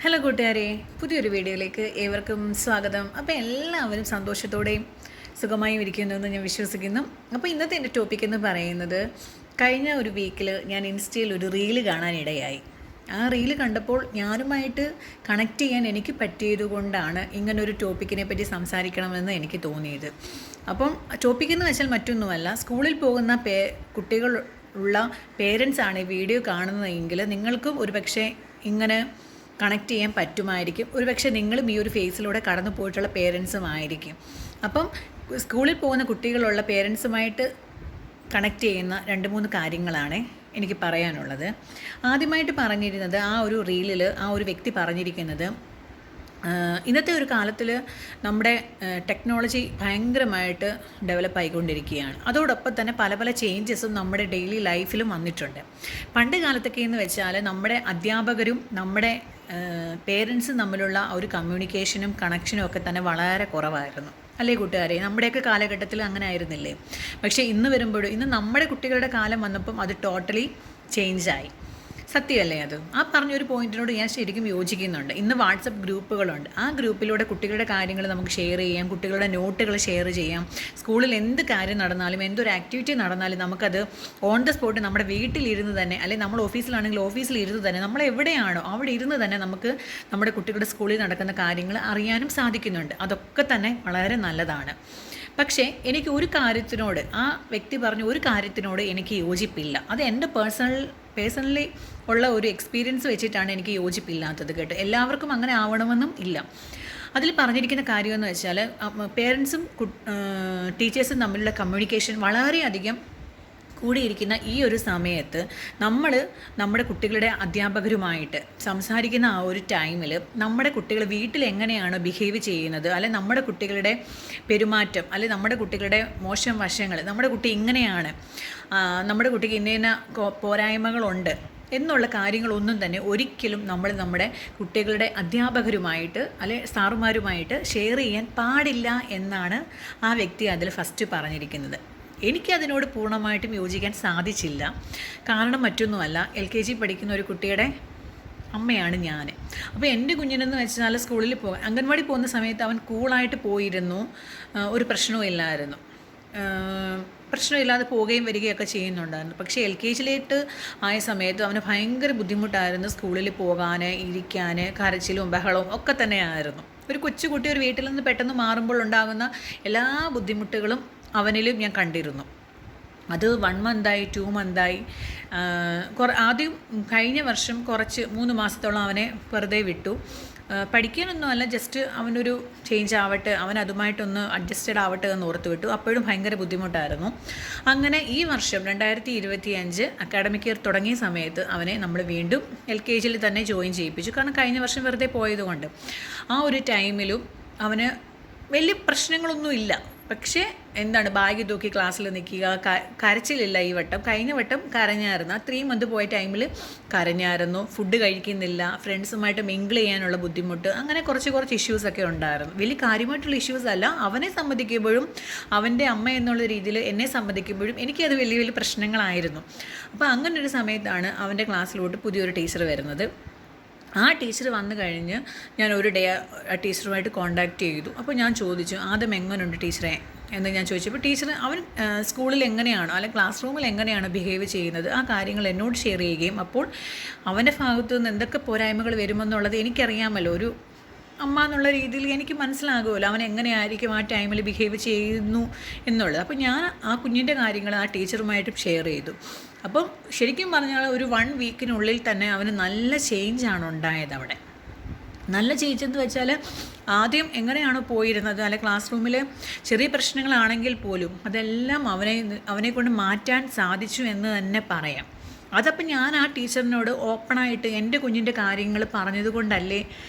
Hello കൂട്ടുകാരെ, പുതിയൊരു വീഡിയോയിലേക്ക് ഏവർക്കും സ്വാഗതം. അപ്പോൾ എല്ലാവരും സന്തോഷത്തോടെയും സുഖമായും ഇരിക്കുന്നു എന്ന് ഞാൻ വിശ്വസിക്കുന്നു. അപ്പോൾ ഇന്നത്തെ എൻ്റെ ടോപ്പിക് എന്ന് പറയുന്നത്, കഴിഞ്ഞ ഒരു വീക്കിൽ ഞാൻ ഇൻസ്റ്റയിൽ ഒരു റീല് കാണാനിടയായി. ആ റീല് കണ്ടപ്പോൾ ഞാനുമായിട്ട് കണക്ട് ചെയ്യാൻ എനിക്ക് പറ്റിയതുകൊണ്ടാണ് ഇങ്ങനൊരു ടോപ്പിക്കിനെ പറ്റി സംസാരിക്കണമെന്ന് എനിക്ക് തോന്നിയത്. അപ്പം ടോപ്പിക് എന്ന് വെച്ചാൽ മറ്റൊന്നുമല്ല, സ്കൂളിൽ പോകുന്ന കുട്ടികൾ ഉള്ള പേരൻസാണ് ഈ വീഡിയോ കാണുന്നതെങ്കിൽ നിങ്ങൾക്കും ഒരുപക്ഷെ ഇങ്ങനെ കണക്ട് ചെയ്യാൻ പറ്റുമായിരിക്കും. ഒരുപക്ഷെ നിങ്ങളും ഈ ഒരു ഫേസിലൂടെ കടന്നു പോയിട്ടുള്ള പേരൻസുമായിരിക്കും. അപ്പം സ്കൂളിൽ പോകുന്ന കുട്ടികളുള്ള പേരൻസുമായിട്ട് കണക്ട് ചെയ്യുന്ന 2-3 കാര്യങ്ങളാണ് എനിക്ക് പറയാനുള്ളത്. ആദ്യമായിട്ട് പറഞ്ഞിരുന്നത്, ആ ഒരു റീലിൽ ആ ഒരു വ്യക്തി പറഞ്ഞിരിക്കുന്നത്, ഇന്നത്തെ ഒരു കാലത്തിൽ നമ്മുടെ ടെക്നോളജി ഭയങ്കരമായിട്ട് ഡെവലപ്പ് ആയിക്കൊണ്ടിരിക്കുകയാണ്. അതോടൊപ്പം തന്നെ പല പല ചേഞ്ചസും നമ്മുടെ ഡെയിലി ലൈഫിലും വന്നിട്ടുണ്ട്. പണ്ട് കാലത്തൊക്കെ എന്ന് വെച്ചാൽ നമ്മുടെ അധ്യാപകരും നമ്മുടെ പേരൻസും തമ്മിലുള്ള ഒരു കമ്മ്യൂണിക്കേഷനും കണക്ഷനും ഒക്കെ തന്നെ വളരെ കുറവായിരുന്നു, അല്ലേ കൂട്ടുകാരെ? നമ്മുടെയൊക്കെ കാലഘട്ടത്തിൽ അങ്ങനെ ആയിരുന്നില്ലേ? പക്ഷേ ഇന്ന് വരുമ്പോഴും, ഇന്ന് നമ്മുടെ കുട്ടികളുടെ കാലം വന്നപ്പം അത് ടോട്ടലി ചേഞ്ചായി. സത്യമല്ലേ അത്? ആ പറഞ്ഞൊരു പോയിന്റിനോട് ഞാൻ ശരിക്കും യോജിക്കുന്നുണ്ട്. ഇന്ന് വാട്സപ്പ് ഗ്രൂപ്പുകളുണ്ട്. ആ ഗ്രൂപ്പിലൂടെ കുട്ടികളുടെ കാര്യങ്ങൾ നമുക്ക് ഷെയർ ചെയ്യാം, കുട്ടികളുടെ നോട്ടുകൾ ഷെയർ ചെയ്യാം. സ്കൂളിൽ എന്ത് കാര്യം നടന്നാലും, എന്തൊരു ആക്ടിവിറ്റി നടന്നാലും നമുക്കത് ഓൺ ദ സ്പോട്ട് നമ്മുടെ വീട്ടിലിരുന്ന് തന്നെ, അല്ലെങ്കിൽ നമ്മൾ ഓഫീസിലാണെങ്കിൽ ഓഫീസിലിരുന്ന് തന്നെ, നമ്മൾ എവിടെയാണോ അവിടെ ഇരുന്ന് തന്നെ നമുക്ക് നമ്മുടെ കുട്ടികളുടെ സ്കൂളിൽ നടക്കുന്ന കാര്യങ്ങൾ അറിയാനും സാധിക്കുന്നുണ്ട്. അതൊക്കെ തന്നെ വളരെ നല്ലതാണ്. പക്ഷേ എനിക്ക് ഒരു കാര്യത്തിനോട്, ആ വ്യക്തി പറഞ്ഞ ഒരു കാര്യത്തിനോട് എനിക്ക് യോജിപ്പില്ല. അത് എൻ്റെ പേഴ്സണലി ഉള്ള ഒരു എക്സ്പീരിയൻസ് വെച്ചിട്ടാണ് എനിക്ക് യോജിപ്പില്ലാത്തത് കേട്ടോ. എല്ലാവർക്കും അങ്ങനെ ആവണമെന്നും ഇല്ല. അതിൽ പറഞ്ഞിരിക്കുന്ന കാര്യമെന്ന് വെച്ചാൽ, പേരൻസും ടീച്ചേഴ്സും തമ്മിലുള്ള കമ്മ്യൂണിക്കേഷൻ വളരെയധികം കൂടിയിരിക്കുന്ന ഈ ഒരു സമയത്ത് നമ്മുടെ കുട്ടികളുടെ അധ്യാപകരുമായിട്ട് സംസാരിക്കുന്ന ആ ഒരു ടൈമിൽ നമ്മുടെ കുട്ടികൾ വീട്ടിൽ എങ്ങനെയാണ് ബിഹേവ് ചെയ്യുന്നത്, അല്ലെങ്കിൽ നമ്മുടെ കുട്ടികളുടെ പെരുമാറ്റം, അല്ലെങ്കിൽ നമ്മുടെ കുട്ടികളുടെ മോശം വശങ്ങൾ, നമ്മുടെ കുട്ടി ഇങ്ങനെയാണ്, നമ്മുടെ കുട്ടിക്ക് ഇന്ന പോരായ്മകളുണ്ട് എന്നുള്ള കാര്യങ്ങളൊന്നും തന്നെ ഒരിക്കലും നമ്മുടെ കുട്ടികളുടെ അധ്യാപകരുമായിട്ട് അല്ലെ സാറുമാരുമായിട്ട് ഷെയർ ചെയ്യാൻ പാടില്ല എന്നാണ് ആ വ്യക്തി അതിൽ ഫസ്റ്റ് പറഞ്ഞിരിക്കുന്നത്. എനിക്കതിനോട് പൂർണ്ണമായിട്ടും യോജിക്കാൻ സാധിച്ചില്ല. കാരണം മറ്റൊന്നുമല്ല, LKG പഠിക്കുന്ന ഒരു കുട്ടിയുടെ അമ്മയാണ് ഞാൻ. അപ്പോൾ എൻ്റെ കുഞ്ഞിനെന്ന് വെച്ചാൽ സ്കൂളിൽ അംഗൻവാടി പോകുന്ന സമയത്ത് അവൻ കൂളായിട്ട് പോയിരുന്നു, ഒരു പ്രശ്നവും ഇല്ലായിരുന്നു, പ്രശ്നമില്ലാതെ പോവുകയും വരികയൊക്കെ ചെയ്യുന്നുണ്ടായിരുന്നു. പക്ഷേ LKGയിലേക്ക് ആയ സമയത്ത് അവന് ഭയങ്കര ബുദ്ധിമുട്ടായിരുന്നു സ്കൂളിൽ പോകാൻ, ഇരിക്കാൻ, കരച്ചിലും ബഹളവും ഒക്കെ തന്നെയായിരുന്നു. ഒരു കൊച്ചുകുട്ടി ഒരു വീട്ടിൽ നിന്ന് പെട്ടെന്ന് മാറുമ്പോൾ ഉണ്ടാകുന്ന എല്ലാ ബുദ്ധിമുട്ടുകളും അവനിലും ഞാൻ കണ്ടിരുന്നു. അത് 1 മന്തായി 2 മന്തായി. ആദ്യം കഴിഞ്ഞ വർഷം 3 മാസത്തോളം അവനെ വെറുതെ വിട്ടു. പഠിക്കാനൊന്നുമല്ല, ജസ്റ്റ് അവനൊരു ചേഞ്ച് ആവട്ടെ, അവൻ അതുമായിട്ടൊന്ന് അഡ്ജസ്റ്റഡ് ആവട്ടെ എന്ന് ഓർത്ത് വിട്ടു. അപ്പോഴും ഭയങ്കര ബുദ്ധിമുട്ടായിരുന്നു. അങ്ങനെ ഈ വർഷം 2025 അക്കാഡമിക് ഇയർ തുടങ്ങിയ സമയത്ത് അവനെ നമ്മൾ വീണ്ടും LKGയിൽ തന്നെ ജോയിൻ ചെയ്യിപ്പിച്ചു. കാരണം കഴിഞ്ഞ വർഷം വെറുതെ പോയതുകൊണ്ട് ആ ഒരു ടൈമിലും അവന് വലിയ പ്രശ്നങ്ങളൊന്നുമില്ല. പക്ഷേ എന്താണ്, ബാഗ് തൂക്കി ക്ലാസ്സിൽ നിൽക്കുക, കരച്ചിലില്ല ഈ വട്ടം. കഴിഞ്ഞ വട്ടം കരഞ്ഞായിരുന്നു. ആ 3 മന്ത് പോയ ടൈമിൽ കരഞ്ഞായിരുന്നു, ഫുഡ് കഴിക്കുന്നില്ല, ഫ്രണ്ട്സുമായിട്ട് മിങ്കിൾ ചെയ്യാനുള്ള ബുദ്ധിമുട്ട്, അങ്ങനെ കുറച്ച് ഇഷ്യൂസൊക്കെ ഉണ്ടായിരുന്നു. വലിയ കാര്യമായിട്ടുള്ള ഇഷ്യൂസ് അല്ല. അവനെ സംബന്ധിക്കുമ്പോഴും അവൻ്റെ അമ്മ എന്നുള്ള രീതിയിൽ എന്നെ സംബന്ധിക്കുമ്പോഴും എനിക്കത് വലിയ വലിയ പ്രശ്നങ്ങളായിരുന്നു. അപ്പോൾ അങ്ങനൊരു സമയത്താണ് അവൻ്റെ ക്ലാസ്സിലോട്ട് പുതിയൊരു ടീച്ചർ വരുന്നത്. ആ ടീച്ചർ വന്നു കഴിഞ്ഞ് ഞാൻ ഒരു ഡേ ആ ടീച്ചറുമായിട്ട് കോൺടാക്റ്റ് ചെയ്തു. അപ്പോൾ ഞാൻ ചോദിച്ചു, ആദ്യം എങ്ങനെയുണ്ട് ടീച്ചറെ എന്ന് ഞാൻ ചോദിച്ചപ്പോൾ ടീച്ചർ അവൻ സ്കൂളിൽ എങ്ങനെയാണോ അല്ലെങ്കിൽ ക്ലാസ് റൂമിൽ എങ്ങനെയാണോ ബിഹേവ് ചെയ്യുന്നത് ആ കാര്യങ്ങൾ എന്നോട് ഷെയർ ചെയ്യുകയും, അപ്പോൾ അവൻ്റെ ഭാഗത്തു നിന്ന് എന്തൊക്കെ പോരായ്മകൾ വരുമെന്നുള്ളത് എനിക്കറിയാമല്ലോ. ഒരു അമ്മ എന്നുള്ള രീതിയിൽ എനിക്ക് മനസ്സിലാകുമല്ലോ അവൻ എങ്ങനെയായിരിക്കും ആ ടൈമിൽ ബിഹേവ് ചെയ്യുന്നു എന്നുള്ളത്. അപ്പോൾ ഞാൻ ആ കുഞ്ഞിൻ്റെ കാര്യങ്ങൾ ആ ടീച്ചറുമായിട്ട് ഷെയർ ചെയ്തു. അപ്പം ശരിക്കും പറഞ്ഞാൽ ഒരു 1 വീക്കിനുള്ളിൽ തന്നെ അവന് നല്ല ചേഞ്ചാണ് ഉണ്ടായത്. അവിടെ നല്ല ചേഞ്ച് എന്ന് വെച്ചാൽ, ആദ്യം എങ്ങനെയാണോ പോയിരുന്നത്, അല്ലെ ക്ലാസ് റൂമിൽ ചെറിയ പ്രശ്നങ്ങളാണെങ്കിൽ പോലും അതെല്ലാം അവനെ കൊണ്ട് മാറ്റാൻ സാധിച്ചു എന്ന് തന്നെ പറയാം. അതപ്പം ഞാൻ ആ ടീച്ചറിനോട് ഓപ്പണായിട്ട് എൻ്റെ കുഞ്ഞിൻ്റെ കാര്യങ്ങൾ പറഞ്ഞതുകൊണ്ടല്ലേ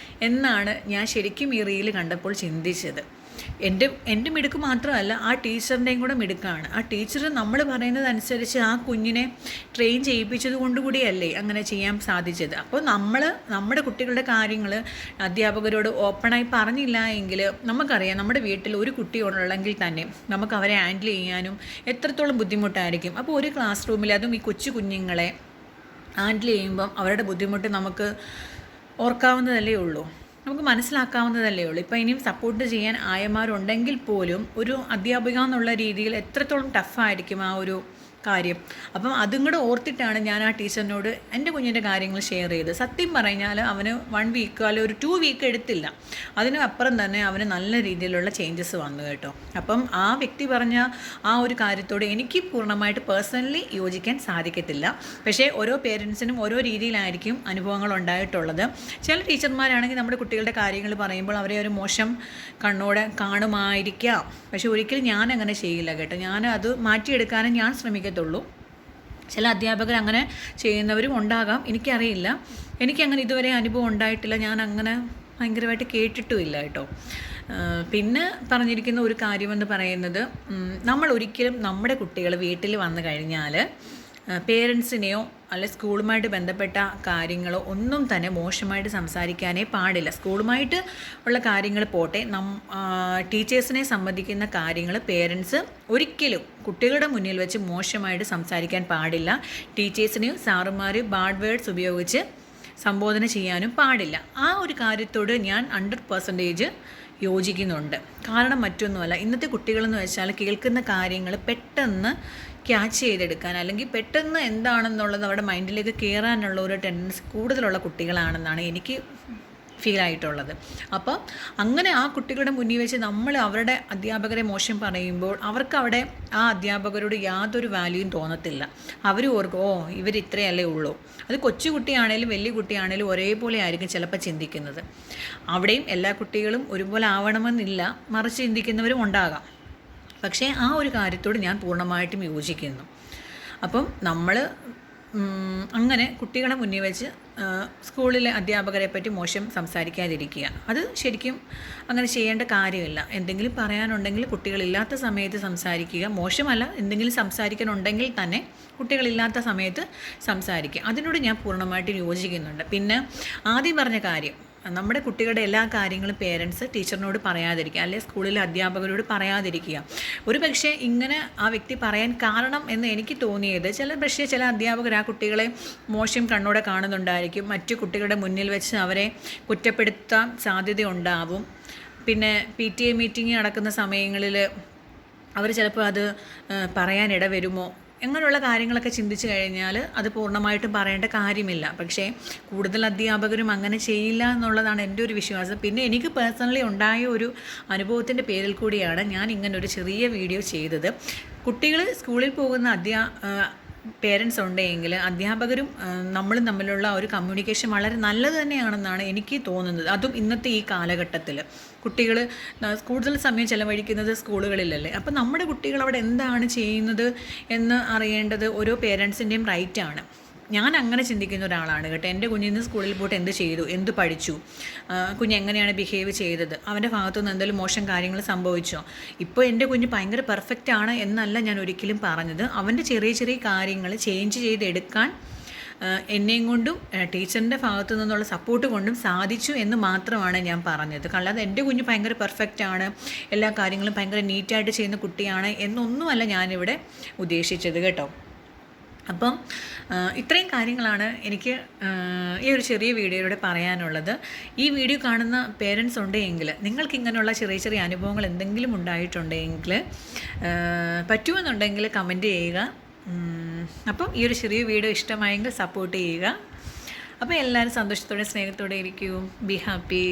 എന്നാണ് ഞാൻ ശരിക്കും ഈ റീല് കണ്ടപ്പോൾ ചിന്തിച്ചത്. എൻ്റെ മിടുക്ക് മാത്രമല്ല, ആ ടീച്ചറിൻ്റെയും കൂടെ മിടുക്കാണ്. ആ ടീച്ചർ നമ്മൾ പറയുന്നതനുസരിച്ച് ആ കുഞ്ഞിനെ ട്രെയിൻ ചെയ്യിപ്പിച്ചത് കൊണ്ടുകൂടിയല്ലേ അങ്ങനെ ചെയ്യാൻ സാധിച്ചത്. അപ്പോൾ നമ്മുടെ കുട്ടികളുടെ കാര്യങ്ങൾ അധ്യാപകരോട് ഓപ്പണായി പറഞ്ഞില്ല എങ്കിൽ, നമുക്കറിയാം നമ്മുടെ വീട്ടിൽ ഒരു കുട്ടി ഉള്ളെങ്കിൽ തന്നെ നമുക്ക് അവരെ ഹാൻഡിൽ ചെയ്യാനും എത്രത്തോളം ബുദ്ധിമുട്ടായിരിക്കും. അപ്പോൾ ഒരു ക്ലാസ് റൂമിൽ അതും ഈ കൊച്ചു കുഞ്ഞുങ്ങളെ ഹാൻഡിൽ ചെയ്യുമ്പം അവരുടെ ബുദ്ധിമുട്ട് നമുക്ക് ഓർക്കാവുന്നതല്ലേ ഉള്ളൂ, നമുക്ക് മനസ്സിലാക്കാവുന്നതല്ലേ ഉള്ളൂ. ഇപ്പോൾ ഇനിയും സപ്പോർട്ട് ചെയ്യാൻ ആയമാരുണ്ടെങ്കിൽ പോലും ഒരു അധ്യാപിക എന്നുള്ള രീതിയിൽ എത്രത്തോളം ടഫായിരിക്കും ആ ഒരു കാര്യം. അപ്പം അതും കൂടെ ഓർത്തിട്ടാണ് ഞാൻ ആ ടീച്ചറിനോട് എൻ്റെ കുഞ്ഞിൻ്റെ കാര്യങ്ങൾ ഷെയർ ചെയ്തത്. സത്യം പറഞ്ഞാൽ അവന് 1 വീക്ക് അല്ലെങ്കിൽ ഒരു 2 വീക്ക് എടുത്തില്ല, അതിനും അപ്പുറം തന്നെ അവന് നല്ല രീതിയിലുള്ള ചേഞ്ചസ് വന്നു കേട്ടോ. അപ്പം ആ വ്യക്തി പറഞ്ഞ ആ ഒരു കാര്യത്തോട് എനിക്ക് പൂർണ്ണമായിട്ട് പേഴ്സണലി യോജിക്കാൻ സാധിക്കത്തില്ല. പക്ഷേ ഓരോ പേരൻസിനും ഓരോ രീതിയിലായിരിക്കും അനുഭവങ്ങൾ ഉണ്ടായിട്ടുള്ളത്. ചില ടീച്ചർമാരാണെങ്കിൽ നമ്മുടെ കുട്ടികളുടെ കാര്യങ്ങൾ പറയുമ്പോൾ അവരെ ഒരു മോശം കണ്ണോടെ കാണുമായിരിക്കാം, പക്ഷേ ഒരിക്കലും ഞാൻ അങ്ങനെ ചെയ്യില്ല കേട്ടോ. ഞാൻ അത് മാറ്റിയെടുക്കാനും ഞാൻ ശ്രമിക്കത്തുള്ളൂ. ചില അധ്യാപകർ അങ്ങനെ ചെയ്യുന്നവരും ഉണ്ടാകാം, എനിക്കറിയില്ല. എനിക്കങ്ങനെ ഇതുവരെ അനുഭവം ഉണ്ടായിട്ടില്ല, ഞാൻ അങ്ങനെ ഭയങ്കരമായിട്ട് കേട്ടിട്ടുമില്ല കേട്ടോ. പിന്നെ പറഞ്ഞിരിക്കുന്ന ഒരു കാര്യമെന്ന് പറയുന്നത്, നമ്മൾ ഒരിക്കലും നമ്മുടെ കുട്ടികൾ വീട്ടിൽ വന്നു കഴിഞ്ഞാൽ പേരൻസിനെയോ അല്ലെ സ്കൂളുമായിട്ട് ബന്ധപ്പെട്ട കാര്യങ്ങളോ ഒന്നും തന്നെ മോശമായിട്ട് സംസാരിക്കാനേ പാടില്ല. സ്കൂളുമായിട്ട് ഉള്ള കാര്യങ്ങൾ പോട്ടെ, ടീച്ചേഴ്സിനെ സംബന്ധിക്കുന്ന കാര്യങ്ങൾ പേരൻസ് ഒരിക്കലും കുട്ടികളുടെ മുന്നിൽ വെച്ച് മോശമായിട്ട് സംസാരിക്കാൻ പാടില്ല. ടീച്ചേഴ്സിനെയും സാറുമാർ ബാഡ് വേർഡ്സ് ഉപയോഗിച്ച് സംബോധന ചെയ്യാനും പാടില്ല. ആ ഒരു കാര്യത്തോട് ഞാൻ 100% യോജിക്കുന്നുണ്ട്. കാരണം മറ്റൊന്നുമല്ല, ഇന്നത്തെ കുട്ടികളെന്ന് വെച്ചാൽ കേൾക്കുന്ന കാര്യങ്ങൾ പെട്ടെന്ന് ക്യാച്ച് ചെയ്തെടുക്കാൻ അല്ലെങ്കിൽ പെട്ടെന്ന് എന്താണെന്നുള്ളത് അവരുടെ മൈൻഡിലേക്ക് കയറാനുള്ള ഒരു ടെൻഡൻസി കൂടുതലുള്ള കുട്ടികളാണെന്നാണ് എനിക്ക് ഫീലായിട്ടുള്ളത്. അപ്പോൾ അങ്ങനെ ആ കുട്ടികളുടെ മുന്നിൽ വെച്ച് നമ്മൾ അവരുടെ അധ്യാപകരെ മോശം പറയുമ്പോൾ അവർക്ക് അവിടെ ആ അധ്യാപകരോട് യാതൊരു വാല്യൂയും തോന്നത്തില്ല. അവർ ഓർക്കും, ഓ ഇവർ ഇത്രയല്ലേ ഉള്ളൂ. അത് കൊച്ചുകുട്ടിയാണേലും വലിയ കുട്ടിയാണേലും ഒരേപോലെ ആയിരിക്കും ചിലപ്പോൾ ചിന്തിക്കുന്നത്. അവിടെയും എല്ലാ കുട്ടികളും ഒരുപോലെ ആവണമെന്നില്ല, മറിച്ച് ചിന്തിക്കുന്നവരും ഉണ്ടാകാം. പക്ഷേ ആ ഒരു കാര്യത്തോട് ഞാൻ പൂർണ്ണമായിട്ടും യോജിക്കുന്നു. അപ്പം നമ്മൾ അങ്ങനെ കുട്ടികളെ മുന്നിൽ വെച്ച് സ്കൂളിലെ അധ്യാപകരെ പറ്റി മോശം സംസാരിക്കാതിരിക്കുക. അത് ശരിക്കും അങ്ങനെ ചെയ്യേണ്ട കാര്യമില്ല. എന്തെങ്കിലും പറയാനുണ്ടെങ്കിൽ കുട്ടികളില്ലാത്ത സമയത്ത് സംസാരിക്കുക. മോശമല്ല, എന്തെങ്കിലും സംസാരിക്കാനുണ്ടെങ്കിൽ തന്നെ കുട്ടികളില്ലാത്ത സമയത്ത് സംസാരിക്കുക. അതിനോട് ഞാൻ പൂർണ്ണമായിട്ടും യോജിക്കുന്നുണ്ട്. പിന്നെ ആദ്യം പറഞ്ഞ കാര്യം, നമ്മുടെ കുട്ടികളുടെ എല്ലാ കാര്യങ്ങളും പേരൻസ് ടീച്ചറിനോട് പറയാതിരിക്കുക, അല്ലെങ്കിൽ സ്കൂളിലെ അധ്യാപകരോട് പറയാതിരിക്കുക. ഒരു പക്ഷേ ഇങ്ങനെ ആ വ്യക്തി പറയാൻ കാരണം എന്ന് എനിക്ക് തോന്നിയത്, ചില അധ്യാപകർ ആ കുട്ടികളെ മോശം കണ്ണോടെ കാണുന്നുണ്ടായിരിക്കും. മറ്റു കുട്ടികളുടെ മുന്നിൽ വെച്ച് അവരെ കുറ്റപ്പെടുത്താൻ സാധ്യതയുണ്ടാവും. പിന്നെ PTA മീറ്റിംഗ് നടക്കുന്ന സമയങ്ങളിൽ അവർ ചിലപ്പോൾ അത് പറയാനിട വരുമോ, അങ്ങനെയുള്ള കാര്യങ്ങളൊക്കെ ചിന്തിച്ച് കഴിഞ്ഞാൽ അത് പൂർണ്ണമായിട്ടും പറയേണ്ട കാര്യമില്ല. പക്ഷേ കൂടുതൽ അധ്യാപകരും അങ്ങനെ ചെയ്യില്ല എന്നുള്ളതാണ് എൻ്റെ ഒരു വിശ്വാസം. പിന്നെ എനിക്ക് പേഴ്സണലി ഉണ്ടായ ഒരു അനുഭവത്തിൻ്റെ പേരിൽ കൂടിയാണ് ഞാൻ ഇങ്ങനൊരു ചെറിയ വീഡിയോ ചെയ്തത്. കുട്ടികൾ സ്കൂളിൽ പോകുന്ന പേരൻസ് ഉണ്ടെങ്കിൽ അധ്യാപകരും നമ്മളും തമ്മിലുള്ള ഒരു കമ്മ്യൂണിക്കേഷൻ വളരെ നല്ലത് തന്നെയാണെന്നാണ് എനിക്ക് തോന്നുന്നത്. അതും ഇന്നത്തെ ഈ കാലഘട്ടത്തിൽ കുട്ടികൾ കൂടുതൽ സമയം ചിലവഴിക്കുന്നത് സ്കൂളുകളിലല്ലേ. അപ്പോൾ നമ്മുടെ കുട്ടികൾ അവിടെ എന്താണ് ചെയ്യുന്നത് എന്ന് അറിയേണ്ടത് ഓരോ പേരൻസിൻ്റെയും റൈറ്റാണ്. ഞാൻ അങ്ങനെ ചിന്തിക്കുന്ന ഒരാളാണ് കേട്ടോ. എൻ്റെ കുഞ്ഞിന്ന് സ്കൂളിൽ പോയിട്ട് എന്ത് ചെയ്തു, എന്ത് പഠിച്ചു, കുഞ്ഞെങ്ങനെയാണ് ബിഹേവ് ചെയ്തത്, അവൻ്റെ ഭാഗത്തുനിന്ന് എന്തെങ്കിലും മോശം കാര്യങ്ങൾ സംഭവിച്ചോ. ഇപ്പോൾ എൻ്റെ കുഞ്ഞ് ഭയങ്കര പെർഫെക്റ്റ് ആണ് എന്നല്ല ഞാൻ ഒരിക്കലും പറഞ്ഞത്. അവൻ്റെ ചെറിയ ചെറിയ കാര്യങ്ങൾ ചേഞ്ച് ചെയ്തെടുക്കാൻ എന്നെയും കൊണ്ടും ടീച്ചറിൻ്റെ ഭാഗത്തു നിന്നുള്ള സപ്പോർട്ട് കൊണ്ടും സാധിച്ചു എന്ന് മാത്രമാണ് ഞാൻ പറഞ്ഞത്. അല്ലാതെ എൻ്റെ കുഞ്ഞ് ഭയങ്കര പെർഫെക്റ്റ് ആണ്, എല്ലാ കാര്യങ്ങളും ഭയങ്കര നീറ്റായിട്ട് ചെയ്യുന്ന കുട്ടിയാണ് എന്നൊന്നുമല്ല ഞാനിവിടെ ഉദ്ദേശിച്ചത് കേട്ടോ. അപ്പം ഇത്രയും കാര്യങ്ങളാണ് എനിക്ക് ഈ ഒരു ചെറിയ വീഡിയോയിലൂടെ പറയാനുള്ളത്. ഈ വീഡിയോ കാണുന്ന പേരൻസ് ഉണ്ടെങ്കിൽ നിങ്ങൾക്ക് ഇങ്ങനെയുള്ള ചെറിയ ചെറിയ അനുഭവങ്ങൾ എന്തെങ്കിലും ഉണ്ടായിട്ടുണ്ടെങ്കിൽ പറ്റുമെന്നുണ്ടെങ്കിൽ കമൻറ്റ് ചെയ്യുക. അപ്പം ഈ ഒരു ചെറിയ വീഡിയോ ഇഷ്ടമായെങ്കിൽ സപ്പോർട്ട് ചെയ്യുക. അപ്പോൾ എല്ലാവരും സന്തോഷത്തോടെ സ്നേഹത്തോടെ ഇരിക്കൂ. Be happy.